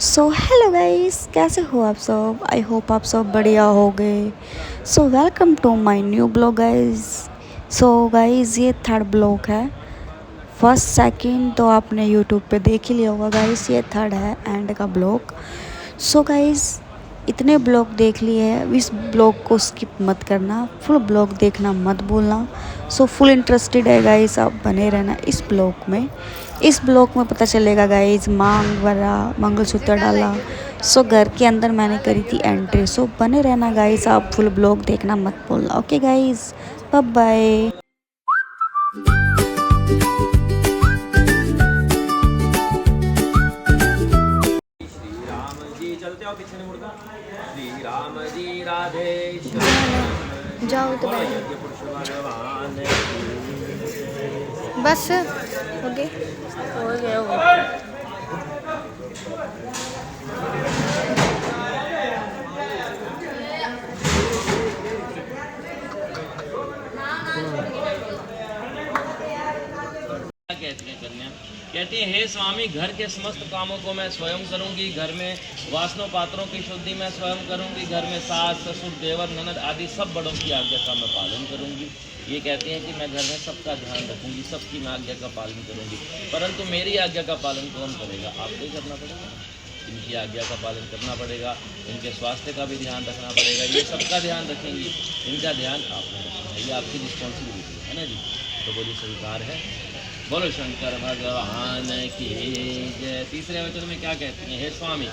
So hello guys, कैसे हो आप सब। आई होप आप सब बढ़िया हो गए। So welcome to my new blog guys. So guys, ये थर्ड ब्लॉग है। फर्स्ट सेकंड तो आपने यूट्यूब पे देख ही लिया होगा गाइस, ये थर्ड है एंड का ब्लॉग। सो गाइस, इतने ब्लॉग देख लिए हैं, इस ब्लॉग को स्किप मत करना, फुल ब्लॉग देखना मत भूलना। सो फुल इंटरेस्टेड है गाइस, आप बने रहना इस ब्लॉग में। इस ब्लॉग में पता चलेगा गाइस मांग वाला मंगलसूत्र डाला। सो घर के अंदर मैंने करी थी एंट्री। सो बने रहना गाइस, आप फुल ब्लॉग देखना मत भूलना। Okay guys, bye bye. Shri Ram ji चलते हो पीछे नहीं मुड़ता। श्री राम जी राधे श्याम जाओ तो बोलो यज्ञ पुरुष भगवान बस हो गए। हो गया। कहती हैं कन्या, कहती हैं हे स्वामी, घर के समस्त कामों को मैं स्वयं करूंगी। घर में वासनों पात्रों की शुद्धि मैं स्वयं करूंगी। घर में सास ससुर देवर ननद आदि सब बड़ों की आज्ञा का मैं पालन करूंगी। ये कहती हैं कि मैं घर में सबका ध्यान रखूंगी, सबकी मैं आज्ञा का पालन करूंगी। परंतु मेरी आज्ञा का पालन कौन करेगा? आपको ही करना पड़ेगा। इनकी आज्ञा का पालन करना पड़ेगा, इनके स्वास्थ्य का भी ध्यान रखना पड़ेगा। ये सबका ध्यान रखेंगी, इनका ध्यान आपने रखना है। ये आपकी रिस्पॉन्सिबिलिटी है ना जी। तो बोलिए स्वीकार है। बोलो शंकर भगवान की जय। तीसरे वचन में क्या कहती हैं? हे स्वामी,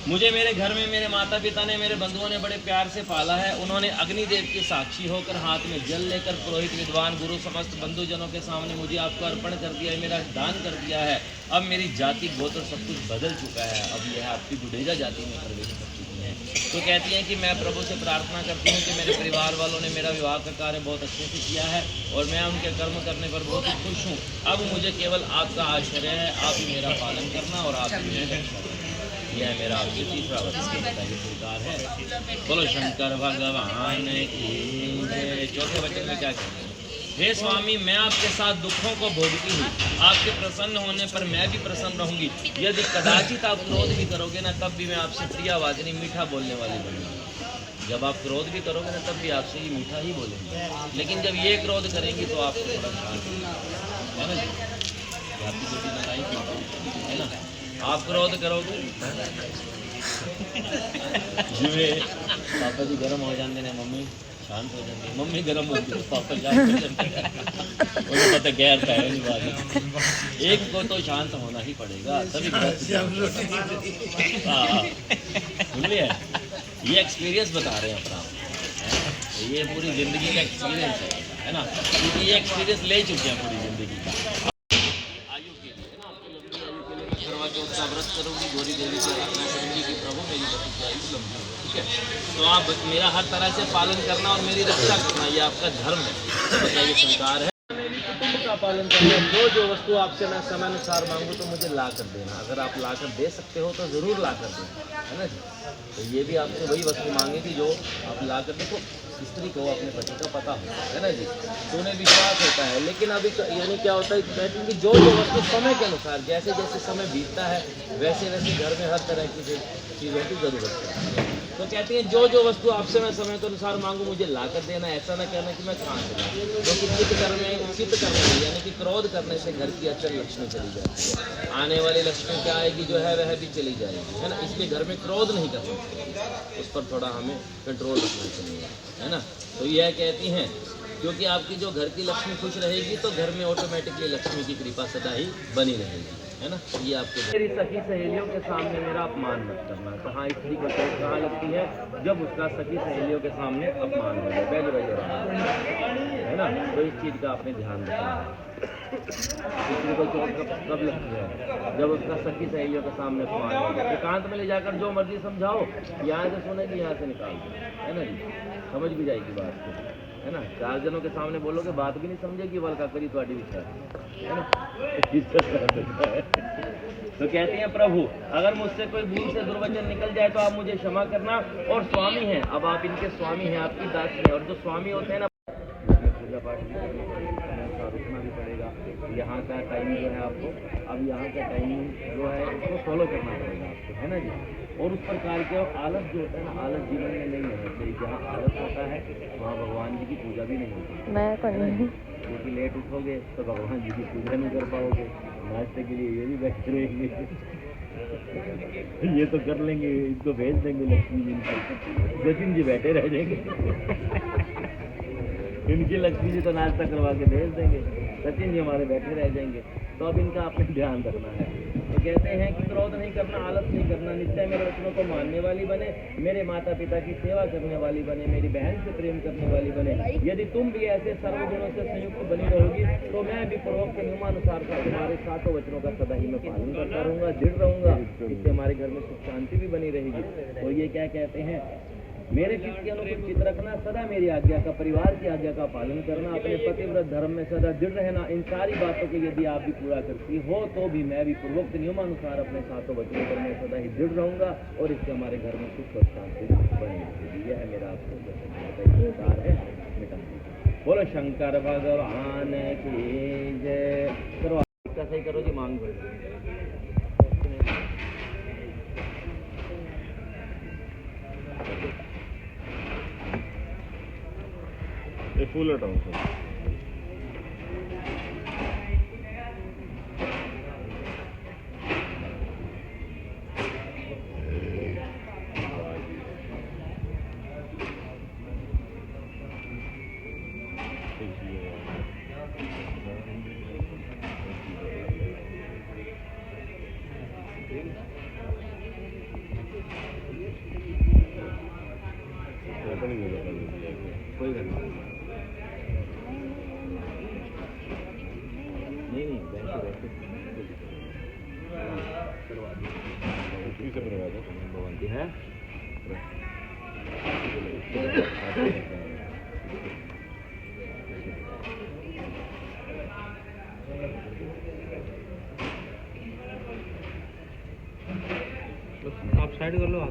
मुझे मेरे घर में मेरे माता पिता ने, मेरे बंधुओं ने बड़े प्यार से पाला है। उन्होंने अग्निदेव की साक्षी होकर हाथ में जल लेकर पुरोहित विद्वान गुरु समस्त बंधुजनों के सामने मुझे आपको अर्पण कर दिया है, मेरा दान कर दिया है। अब मेरी जाति गोत्र सब कुछ बदल चुका है। अब यह आपकी गुडेजा जाति में प्रवेश कर चुकी है। तो कहती हैं कि मैं प्रभु से प्रार्थना करती हूँ कि मेरे परिवार वालों ने मेरा विवाह का कार्य बहुत अच्छे से किया है और मैं उनके कर्म करने पर बहुत ही खुश हूँ। अब मुझे केवल आपका आश्रय है, आप ही मेरा पालन करना और आप ही मेरा रक्षा करना। यह मेरा आपसे तीसरा वचन बताइए स्वीकार है। बोलो शंकर भगवान की जय। चौथे वचन में क्या कहते हैं? हे स्वामी, मैं आपके साथ दुखों को भोगती हूँ। आपके प्रसन्न होने पर मैं भी प्रसन्न रहूंगी। यदि कदाचित आप क्रोध भी करोगे ना, तब भी मैं आपसे प्रियवादिनी मीठा बोलने वाली बनूंगी। जब आप क्रोध भी करोगे ना, तब भी आपसे ही मीठा ही बोलेंगे। लेकिन जब ये क्रोध करेंगी तो आपको थोड़ा शांत है ना जी। आपकी ड्यूटी बताई थी, है ना। आप क्रोध करोगे जिਵੇਂ पापा जी गर्म हो जाते हैं, मम्मी शांत हो जाती है। मम्मी गर्म होती है, पापा शांत हो जाते हैं। उन्हें पता गैर का है बात। एक को तो शांत होना ही पड़ेगा, तभी सुनिए। ये एक्सपीरियंस बता रहे हैं अपना, ये पूरी जिंदगी का एक्सपीरियंस है ना। क्योंकि ये एक्सपीरियंस ले चुके हैं पूरी जिंदगी का। आयु के लिए है ना, आपकी लंबी आयु के लिए मैं करवा चौथ का व्रत करूंगी, गौरी देवी से प्रार्थना करूंगी कि प्रभु मेरी बच्ची की आयु लंबी हो। ठीक है, तो आप मेरा हर तरह से पालन करना और मेरी रक्षा करना, ये आपका धर्म है। तो बताइए स्वीकार है। मेरी कुटुंब का पालन करना। जो वस्तु आपसे मैं समय अनुसार मांगू तो मुझे ला कर देना। अगर आप ला कर दे सकते हो तो ज़रूर ला कर देना, है ना जी। तो ये भी आपसे वही वस्तु मांगेगी जो आप ला कर देखो। स्त्री को अपने पति का पता होता है ना जी, तो उन्हें विश्वास होता है। लेकिन अभी यानी क्या होता है कहते हैं कि जो वस्तु समय के अनुसार, जैसे जैसे समय बीतता है वैसे वैसे घर में हर तरह की चीज़ों की ज़रूरत पड़ती है। तो कहती हैं जो वस्तु आपसे मैं समय के अनुसार मांगू मुझे ला कर देना। ऐसा ना कहना कि मैं कहाँ से लाऊं, क्योंकि चित्त करने में यानी कि क्रोध करने से घर की अचल लक्ष्मी चली जाती है। आने वाली लक्ष्मी क्या आएगी जो है वह भी चली जाएगी, है ना। इसलिए घर में क्रोध नहीं करना चाहिए, उस पर थोड़ा हमें कंट्रोल रखना चाहिए, है ना। तो यह कहती हैं क्योंकि आपकी जो घर की लक्ष्मी खुश रहेगी तो घर में ऑटोमेटिकली लक्ष्मी की कृपा सदा ही बनी रहेगी, है ना। ये आपको मेरी सखी सहेलियों के सामने मेरा अपमान मत करना। कहाँ स्त्री को चोट कहाँ लगती है? जब उसका सखी सहेलियों के सामने अपमान हो जाए, है ना। तो इस चीज़ का आपने ध्यान रखना है। स्त्री को चोट कब लगती है? जब उसका सखी सहेलियों के सामने अपमान हो जाए। एकांत में ले जाकर जो मर्जी समझाओ, यहाँ से सुनेगी यहाँ से निकाल दो, है ना जी। समझ भी जाएगी बात को, है ना। चार जनों के सामने बोलोगे बात भी नहीं समझेगी, बल्कि करी तो विचार, है ना। तो कहती हैं प्रभु, अगर मुझसे कोई भूल से दुर्वचन निकल जाए तो आप मुझे क्षमा करना। और स्वामी हैं, अब आप इनके स्वामी हैं, आपकी दासी हैं। और जो स्वामी होते हैं ना, पूजा पाठ भी करना पड़ेगा, समय अनुसार उठना भी पड़ेगा, यहाँ का टाइम जो है आपको, अब यहाँ का टाइमिंग जो है उसको फॉलो करना पड़ेगा आपको, है ना जी। और उस प्रकार के आलस जो होता है ना, आलस जीवन में नहीं होना चाहिए। जहाँ आलस होता है वहाँ भगवान जी की पूजा भी नहीं होती, मैं है ना जी। क्योंकि लेट उठोगे तो भगवान जी की पूजा नहीं कर पाओगे, नाश्ते के लिए ये भी बैठे रहेंगे ये तो कर लेंगे, इनको भेज देंगे लक्ष्मी जी को, सचिन जी बैठे रह जाएंगे इनकी लक्ष्मी जी तो नाश्ता करवा के भेज देंगे, सचिन जी हमारे बैठे रह जाएंगे। तो अब इनका आपने ध्यान रखना है। तो कहते हैं कि क्रोध नहीं करना, आलस नहीं करना, निश्चय मेरे वचनों को मानने वाली बने, मेरे माता पिता की सेवा करने वाली बने, मेरी बहन से प्रेम करने वाली बने। यदि तुम भी ऐसे सर्वगुणों से संयुक्त बनी रहोगी तो मैं भी पूर्वोक्त नियमानुसार तुम्हारे सातों वचनों का सदा ही मैं पालन करता रहूंगा, दृढ़ रहूंगा। इससे हमारे घर में सुख शांति भी बनी रहेगी। तो ये क्या कहते हैं, मेरे चित्त के अनुकूल चित रखना, सदा मेरी आज्ञा का, परिवार की आज्ञा का पालन करना, अपने पतिव्रत धर्म में सदा दृढ़ रहना। इन सारी बातों को यदि आप भी पूरा करती हो तो भी मैं भी पूर्वोक्त नियमानुसार अपने सातों वचनों पर मैं सदा ही दृढ़ रहूंगा और इससे हमारे घर में सुख और शांति बनी रहेगी। यह है मेरा आपको है मिटा। बोलो शंकर भगवान की जय। करो सही करो जी, मांग ये फूल हटाओ सर। कोई गल नहीं, नहीं वैसे भगवंती है। आप साइड कर लो, आप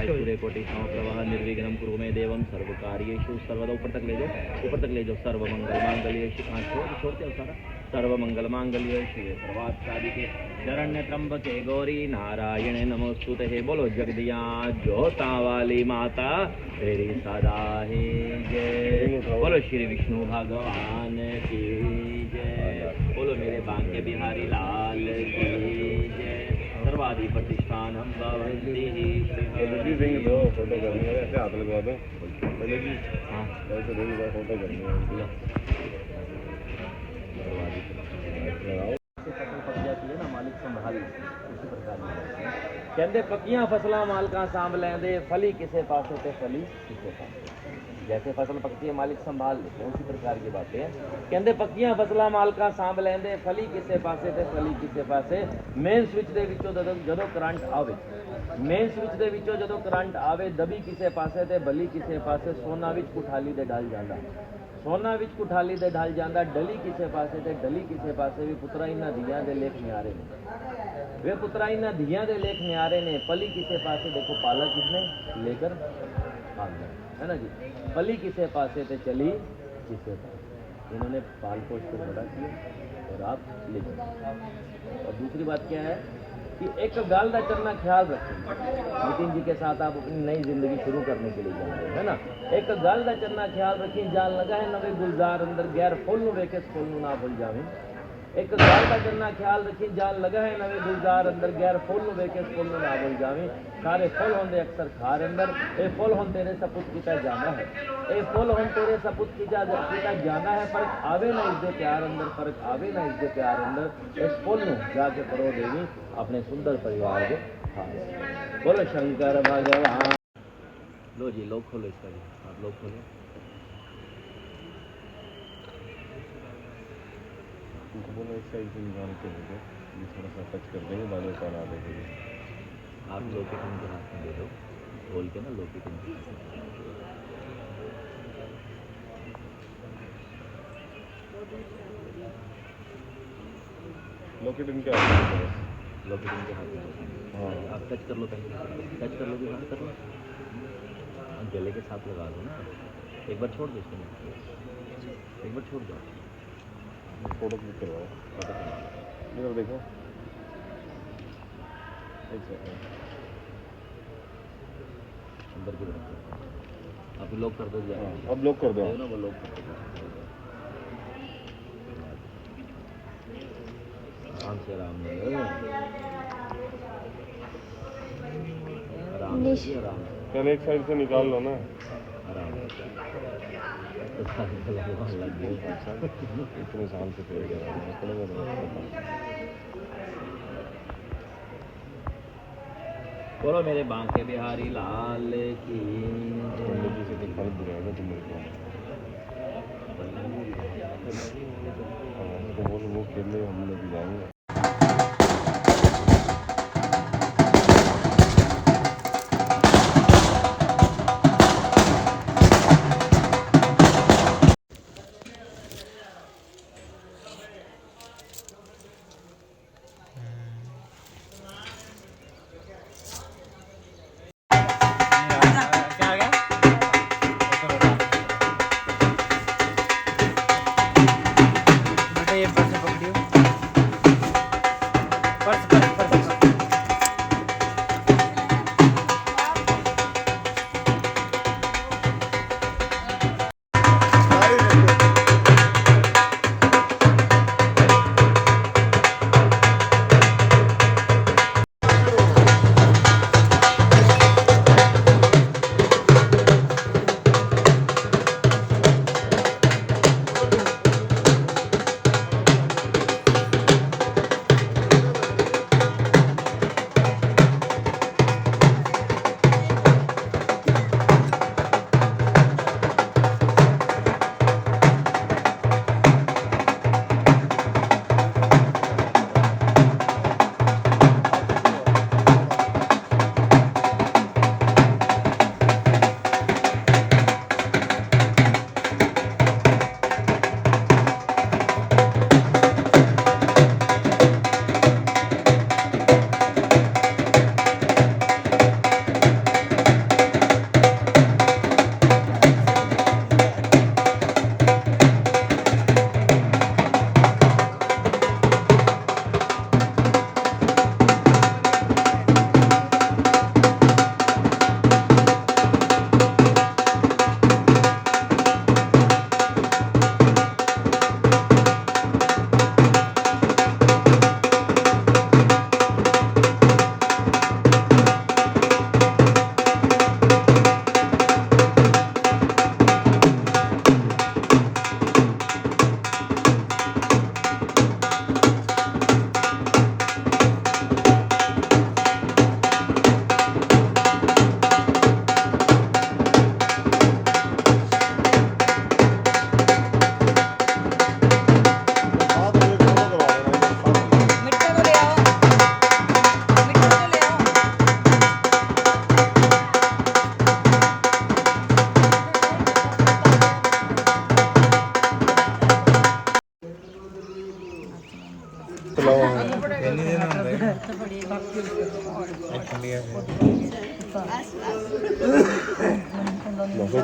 सूर्य कोटि प्रवाह निर्विघ्नं कुरु मे देवं सर्वकार्येषु सर्वदा। ऊपर तक ले जाओ, ऊपर तक ले जाओ। सर्वमंगल मांगल्ये छोड़ते हो सारा। सर्वमंगल मांगल्ये शिवे सर्वार्थ साधिके शरण्य त्र्यंबके गौरी नारायणे नमोस्तुते। बोलो जगदिया जोता वाली माता तेरी सदा ही जय। बोलो श्री विष्णु भगवान की जय। बोलो मेरे बांके बिहारी लाल की जय। सर्वाधि प्रतिष्ठानम भवन्ति फोटो करनी है, ऐसे हाथ लगवा दो। हाँ ऐसे फोटो करनी है। फसल पक जाती है ना, मालिक संभाल उसी प्रकार कहते पक्कियां फसलां मालका सांभ लेंदे, फली किसे पासे ते फली किसे पासे। जैसे फसल पकती है मालिक संभाल लेते हैं, उसी प्रकार की बातें हैं। कहते पक्कियां फसलां मालका सांभ लेंदे, फली किसे पासे ते फली किसे पासे। मेन स्विच ਦੇ ਵਿੱਚੋਂ ਜਦੋਂ ਕਰੰਟ ਆਵੇ, ਮੇਨ ਸਵਿਚ ਦੇ ਵਿੱਚੋਂ ਜਦੋਂ ਕਰੰਟ ਆਵੇ, ਦਬੀ ਕਿਸੇ ਪਾਸੇ ਤੇ ਬਲੀ ਕਿਸੇ ਪਾਸੇ, ਸੋਨਾ ਵਿੱਚ ਕੁਠਾਲੀ ਦੇ ਢਲ ਜਾਂਦਾ। ਸੋਨਾ ਵਿੱਚ ਕੁਠਾਲੀ ਦੇ ਢਲ ਜਾਂਦਾ, ਡਲੀ ਕਿਸੇ ਪਾਸੇ ਤੇ ਡਲੀ ਕਿਸੇ ਪਾਸੇ। ਵੀ ਪੁੱਤਰਾ ਇਹਨਾਂ ਦੀਆਂ ਦੇ ਲੇਖ ਨਿਆਰੇ ਨੇ, ਵੇ ਪੁੱਤਰਾ ਇਹਨਾਂ ਦੀਆਂ ਦੇ ਲੇਖ ਨਿਆਰੇ ਨੇ। ਪਲੀ ਕਿਸੇ ਪਾਸੇ ਦੇਖੋ, ਪਾਲਾ किसने लेकर आ गया, है ना जी। पली किसे पासे ते चली किसे पासे। इन्होंने पाल पोष को बड़ा किया और आप ले जाओ। और दूसरी बात क्या है कि एक गाल का चलना ख्याल रखें। नितिन जी के साथ आप अपनी नई जिंदगी शुरू करने के लिए जा रहे हैं, है ना। एक गाल का चलना ख्याल रखें, जाल लगा है नवे गुलजार अंदर, गैर फुल वेखे फुल ना भूल जावे। एक गाल का चलना ख्याल रखें, जाल लगा है नवे गुलजार अंदर, गैर फुल वेखे फुल ना भूल जावे। सारे फुल होंदे अक्सर खार अंदर, ए फुल हों तेरे सपुत किता जाना है, ए फुल हों तेरे सपुत किता जाना है। फर्क आवे ना इसके प्यार अंदर, फर्क आवे ना इसके प्यार अंदर। इस फुल नूं जाके परो देवी अपने सुंदर परिवार के हाथ। बोलो शंकर भगवान। लो जी, लोग खोलो इसका जी, आप लोग खोलो। बोलो इस साइड से निकाल के दे, ये थोड़ा सा टच कर देंगे, बाद में कॉल आ देंगे। आप लोकेशन के हाथ में दे दो, खोल के ना लोकेशन। लोकेट इनके हाथ में है, लोकेशन के हाथ में। हाँ आप टच कर लो, पहले टच कर लो, भी हाथ कर लो, गले के साथ लगा दो ना। एक बार छोड़ दो इसको, एक बार छोड़ दो। फोटो क्लिक करवाओ, इधर देखो, एक सेकंड, अंदर की तरफ आप लॉक कर दो। हाँ अब लॉक कर दो। ना वो लॉक कर दो। आराम से, आराम से, आराम से, आराम से, चल एक साइड से निकाल लो ना। आराम से। लग गया। इतने साल से फेल कर रहा है, पड़ेगा बोलो मेरे बांके बिहारी लाल की। पंडित जी से तो फर्क दिखाएगा तुम मेरे को। तो बोलो वो खेलने हम लोग जाएंगे। ये पर्स पकड़ियो, पर्स पर्स पर्स।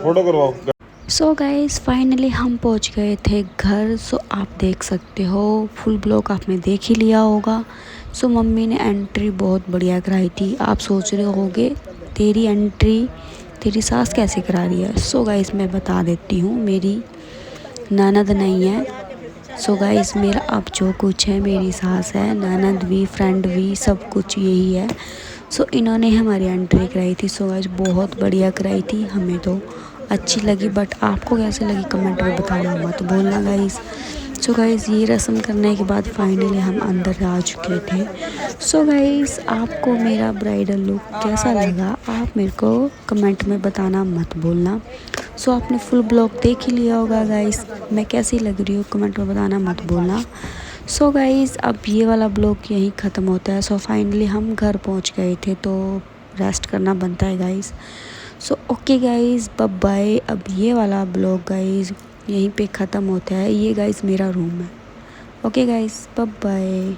फोटो करवाओ। सो गाइस फाइनली हम पहुंच गए थे घर। सो आप देख सकते हो फुल ब्लॉग आपने देख ही लिया होगा। सो मम्मी ने एंट्री बहुत बढ़िया कराई थी। आप सोच रहे होगे तेरी एंट्री तेरी सास कैसे करा रही है। सो गाइस मैं बता देती हूँ, मेरी ननद नहीं है। सो गाइस मेरा अब जो कुछ है, मेरी सास है, ननद भी, फ्रेंड भी, सब कुछ यही है। सो इन्होंने हमारी एंट्री कराई थी। सो गाइस बहुत बढ़िया कराई थी, हमें तो अच्छी लगी। बट आपको कैसे लगी कमेंट में बताना मत भूलना गाइस। सो गाइस ये रस्म करने के बाद फाइनली हम अंदर आ चुके थे। सो गाइस आपको मेरा ब्राइडल लुक कैसा लगा आप मेरे को कमेंट में बताना मत भूलना। सो आपने फुल ब्लॉग देख ही लिया होगा गाइस, मैं कैसी लग रही हूँ कमेंट में बताना मत भूलना। सो गाइस अब ये वाला ब्लॉग यहीं ख़त्म होता है। सो फाइनली हम घर पहुँच गए थे तो रेस्ट करना बनता है guys. So okay guys bye bye. अब ये वाला ब्लॉग गाइस यहीं पे ख़त्म होता है। ये गाइस मेरा रूम है। Okay guys bye bye.